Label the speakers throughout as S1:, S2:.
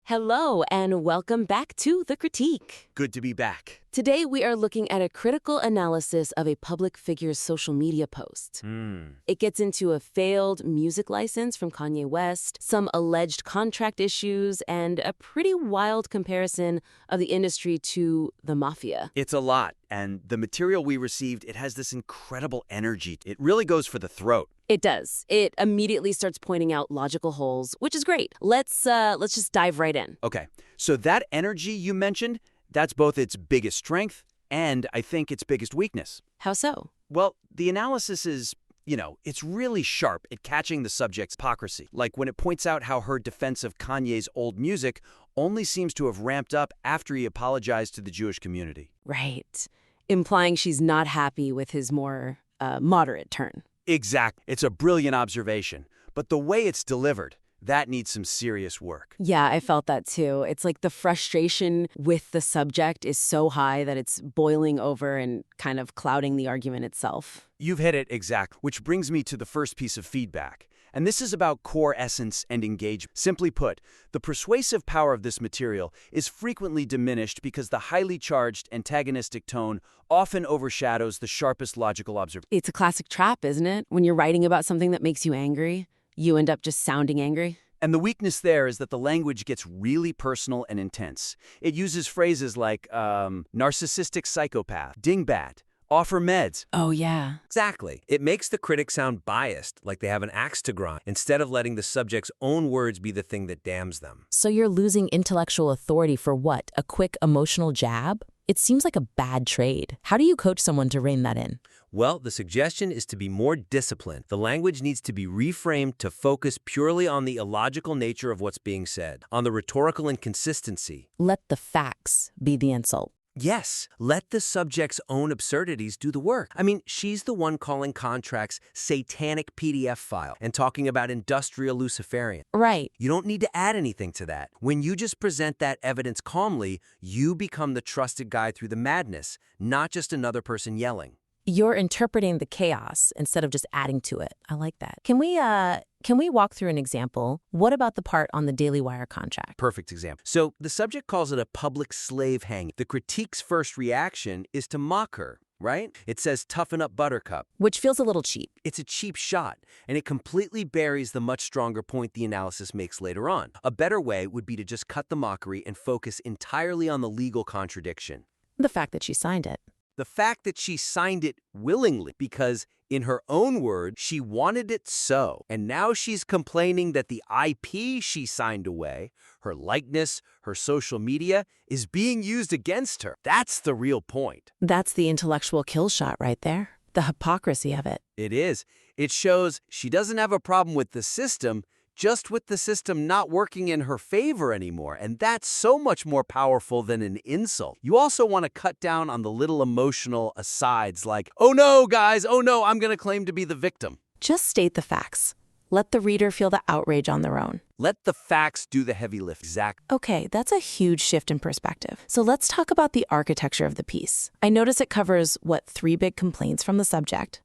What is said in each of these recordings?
S1: Hello, and welcome back to The Critique.
S2: Good to be back.
S1: Today, we are looking at a critical analysis of a public figure's social media post. It gets into a failed music license from Kanye West, some alleged contract issues, and a pretty wild comparison of the industry to the mafia.
S2: It's a lot, and the material we received, it has this incredible energy. It really goes for the throat.
S1: It does. It immediately starts pointing out logical holes, which is great. Let's just dive right in.
S2: Okay, so that energy you mentioned, that's both its biggest strength and, I think, its biggest weakness.
S1: How so?
S2: Well, the analysis is, it's really sharp at catching the subject's hypocrisy. Like when it points out how her defense of Kanye's old music only seems to have ramped up after he apologized to the Jewish community.
S1: Right. Implying she's not happy with his more moderate turn.
S2: Exactly. It's a brilliant observation. But the way it's delivered, that needs some serious work.
S1: Yeah, I felt that too. It's like the frustration with the subject is so high that it's boiling over and kind of clouding the argument itself.
S2: You've hit it exactly, which brings me to the first piece of feedback. And this is about core essence and engagement. Simply put, the persuasive power of this material is frequently diminished because the highly charged antagonistic tone often overshadows the sharpest logical observation.
S1: It's a classic trap, isn't it? When you're writing about something that makes you angry, you end up just sounding angry.
S2: And the weakness there is that the language gets really personal and intense. It uses phrases like narcissistic psychopath, dingbat, offer meds.
S1: Oh, yeah.
S3: Exactly. It makes the critic sound biased, like they have an axe to grind, instead of letting the subject's own words be the thing that damns them.
S4: So you're losing intellectual authority for what? A quick emotional jab? It seems like a bad trade. How do you coach someone to rein that in?
S3: Well, the suggestion is to be more disciplined. The language needs to be reframed to focus purely on the illogical nature of what's being said, on the rhetorical inconsistency.
S4: Let the facts be the insult.
S3: Yes, let the subject's own absurdities do the work. I mean, she's the one calling contracts satanic PDF file and talking about industrial Luciferian.
S4: Right.
S3: You don't need to add anything to that. When you just present that evidence calmly, you become the trusted guide through the madness, not just another person yelling.
S4: You're interpreting the chaos instead of just adding to it. I like that. Can we walk through an example? What about the part on the Daily Wire contract?
S3: Perfect example. So the subject calls it a public slave hanging. The critique's first reaction is to mock her, right? It says, "Toughen up, Buttercup."
S4: Which feels a little cheap.
S3: It's a cheap shot, and it completely buries the much stronger point the analysis makes later on. A better way would be to just cut the mockery and focus entirely on the legal contradiction.
S4: The fact that she signed it.
S3: The fact that she signed it willingly because, in her own words, she wanted it so. And now she's complaining that the IP she signed away, her likeness, her social media, is being used against her. That's the real point.
S4: That's the intellectual kill shot right there. The hypocrisy of it.
S3: It is. It shows she doesn't have a problem with the system, just with the system not working in her favor anymore. And that's so much more powerful than an insult. You also want to cut down on the little emotional asides like, "Oh no, guys, oh no, I'm going to claim to be the victim."
S4: Just state the facts. Let the reader feel the outrage on their own.
S3: Let the facts do the heavy lift. Exactly.
S4: Okay, that's a huge shift in perspective. So let's talk about the architecture of the piece. I notice it covers, 3 big complaints from the subject.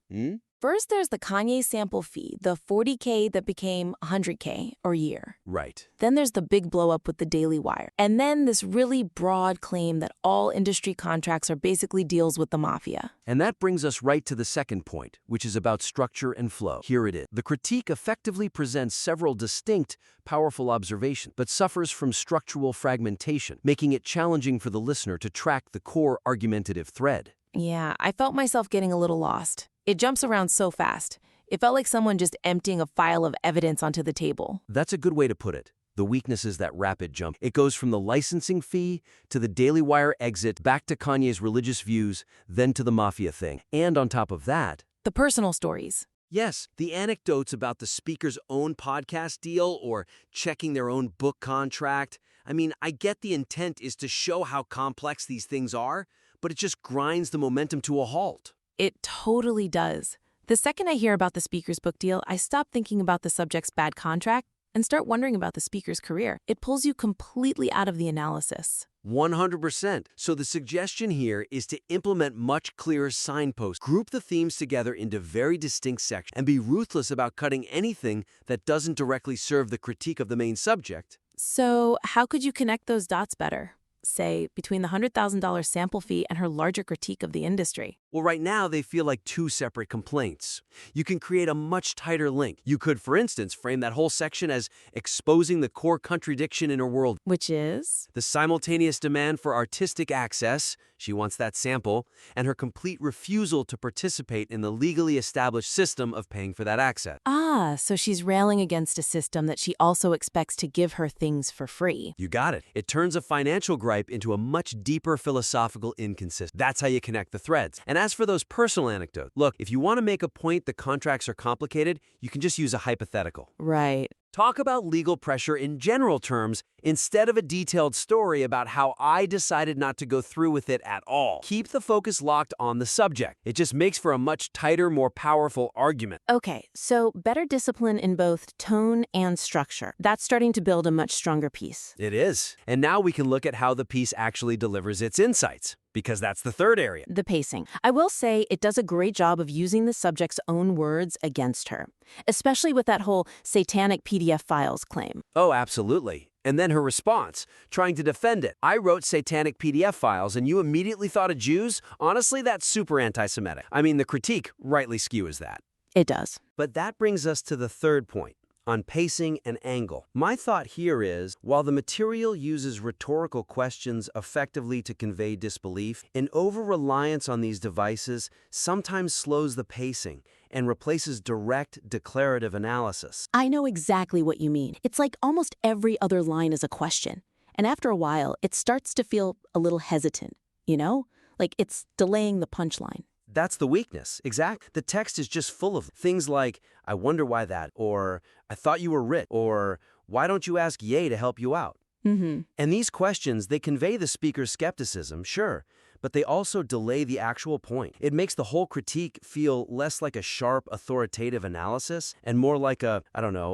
S4: First, there's the Kanye sample fee, the $40K that became $100K or year.
S3: Right.
S4: Then there's the big blow up with the Daily Wire. And then this really broad claim that all industry contracts are basically deals with the mafia.
S3: And that brings us right to the second point, which is about structure and flow. Here it is. The critique effectively presents several distinct, powerful observations, but suffers from structural fragmentation, making it challenging for the listener to track the core argumentative thread.
S4: Yeah, I felt myself getting a little lost. It jumps around so fast. It felt like someone just emptying a file of evidence onto the table.
S3: That's a good way to put it. The weakness is that rapid jump. It goes from the licensing fee to the Daily Wire exit, back to Kanye's religious views, then to the mafia thing. And on top of that,
S4: The personal stories.
S3: yes, the anecdotes about the speaker's own podcast deal or checking their own book contract. I mean, I get the intent is to show how complex these things are, but it just grinds the momentum to a halt.
S4: It totally does. The second I hear about the speaker's book deal, I stop thinking about the subject's bad contract and start wondering about the speaker's career. It pulls you completely out of the analysis.
S3: 100%. So the suggestion here is to implement much clearer signposts, group the themes together into very distinct sections, and be ruthless about cutting anything that doesn't directly serve the critique of the main subject.
S4: So, how could you connect those dots better? Say, between the $100,000 sample fee and her larger critique of the industry.
S3: Well, right now they feel like two separate complaints. You can create a much tighter link. You could, for instance, frame that whole section as exposing the core contradiction in her world.
S4: Which is?
S3: The simultaneous demand for artistic access, she wants that sample, and her complete refusal to participate in the legally established system of paying for that access.
S4: Ah, so she's railing against a system that she also expects to give her things for free.
S3: You got it. It turns a financial gripe into a much deeper philosophical inconsistency. That's how you connect the threads. And as for those personal anecdotes, look, if you want to make a point the contracts are complicated, you can just use a hypothetical.
S4: Right.
S3: Talk about legal pressure in general terms instead of a detailed story about how I decided not to go through with it at all. Keep the focus locked on the subject. It just makes for a much tighter, more powerful argument.
S4: Okay, so better discipline in both tone and structure. That's starting to build a much stronger piece.
S3: It is. And now we can look at how the piece actually delivers its insights, because that's the third area.
S4: The pacing. I will say it does a great job of using the subject's own words against her, especially with that whole satanic PDF files claim.
S3: Oh, absolutely. And then her response, trying to defend it. I wrote satanic PDF files and you immediately thought of Jews? Honestly, that's super anti-Semitic. I mean, the critique rightly skews that.
S4: It does.
S3: But that brings us to the third point, on pacing and angle. My thought here is, while the material uses rhetorical questions effectively to convey disbelief, an over-reliance on these devices sometimes slows the pacing and replaces direct, declarative analysis.
S4: I know exactly what you mean. It's like almost every other line is a question. And after a while, it starts to feel a little hesitant, you know? Like it's delaying the punchline.
S3: That's the weakness, exact. The text is just full of things like, I wonder why that, or I thought you were rich, or why don't you ask Ye to help you out? And these questions, they convey the speaker's skepticism, sure, but they also delay the actual point. It makes the whole critique feel less like a sharp, authoritative analysis and more like a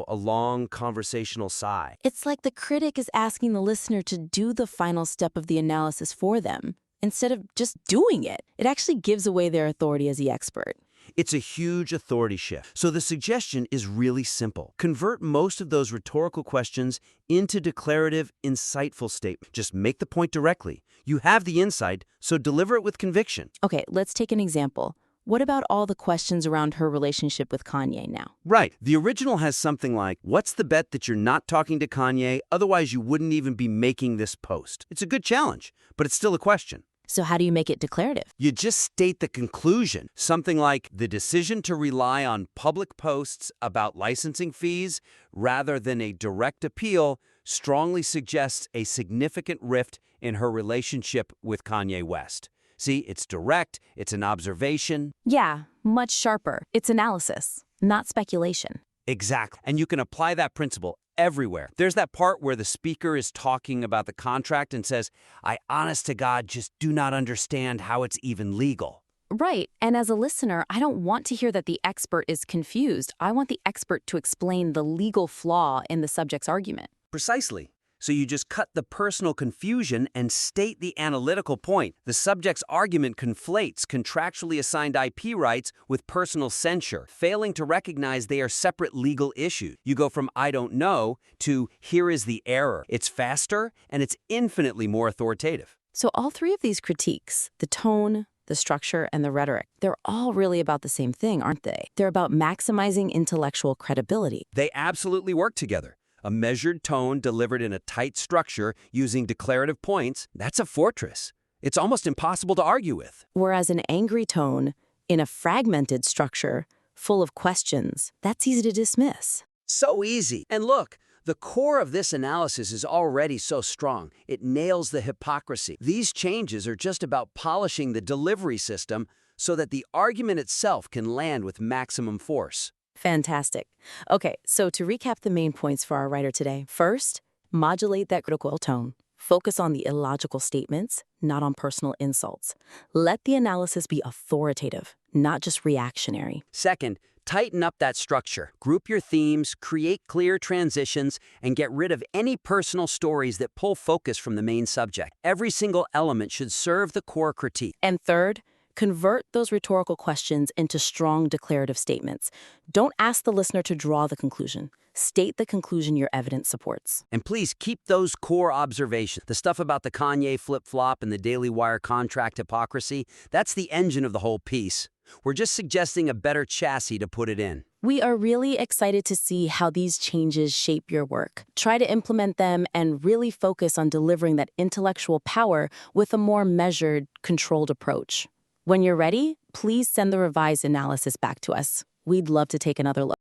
S3: long conversational sigh.
S4: It's like the critic is asking the listener to do the final step of the analysis for them, instead of just doing it. It actually gives away their authority as the expert.
S3: It's a huge authority shift. So the suggestion is really simple. Convert most of those rhetorical questions into declarative, insightful statements. Just make the point directly. You have the insight, so deliver it with conviction.
S4: Okay, let's take an example. What about all the questions around her relationship with Kanye now?
S3: Right. The original has something like, what's the bet that you're not talking to Kanye? Otherwise, you wouldn't even be making this post. It's a good challenge, but it's still a question.
S4: So how do you make it declarative?
S3: You just state the conclusion. Something like, the decision to rely on public posts about licensing fees rather than a direct appeal strongly suggests a significant rift in her relationship with Kanye West. See, it's direct, it's an observation.
S4: Yeah, much sharper. It's analysis, not speculation.
S3: Exactly. And you can apply that principle everywhere. There's that part where the speaker is talking about the contract and says, I honest to God just do not understand how it's even legal.
S4: Right. And as a listener, I don't want to hear that the expert is confused. I want the expert to explain the legal flaw in the subject's argument.
S3: Precisely. So you just cut the personal confusion and state the analytical point. The subject's argument conflates contractually assigned IP rights with personal censure, failing to recognize they are separate legal issues. You go from I don't know to here is the error. It's faster and it's infinitely more authoritative.
S4: So all three of these critiques, the tone, the structure, and the rhetoric, they're all really about the same thing, aren't they? They're about maximizing intellectual credibility.
S3: They absolutely work together. A measured tone delivered in a tight structure using declarative points, that's a fortress. It's almost impossible to argue with.
S4: Whereas an angry tone, in a fragmented structure, full of questions, that's easy to dismiss.
S3: So easy. And look, the core of this analysis is already so strong. It nails the hypocrisy. These changes are just about polishing the delivery system so that the argument itself can land with maximum force.
S4: Fantastic. Okay, so to recap the main points for our writer today. First, modulate that critical tone. Focus on the illogical statements, not on personal insults. Let the analysis be authoritative, not just reactionary.
S3: Second, tighten up that structure. Group your themes, create clear transitions, and get rid of any personal stories that pull focus from the main subject. Every single element should serve the core critique.
S4: And third, convert those rhetorical questions into strong declarative statements. Don't ask the listener to draw the conclusion.
S1: State the conclusion your evidence supports.
S3: And please keep those core observations. The stuff about the Kanye flip-flop and the Daily Wire contract hypocrisy, that's the engine of the whole piece. We're just suggesting a better chassis to put it in.
S1: We are really excited to see how these changes shape your work. Try to implement them and really focus on delivering that intellectual power with a more measured, controlled approach. When you're ready, please send the revised analysis back to us. We'd love to take another look.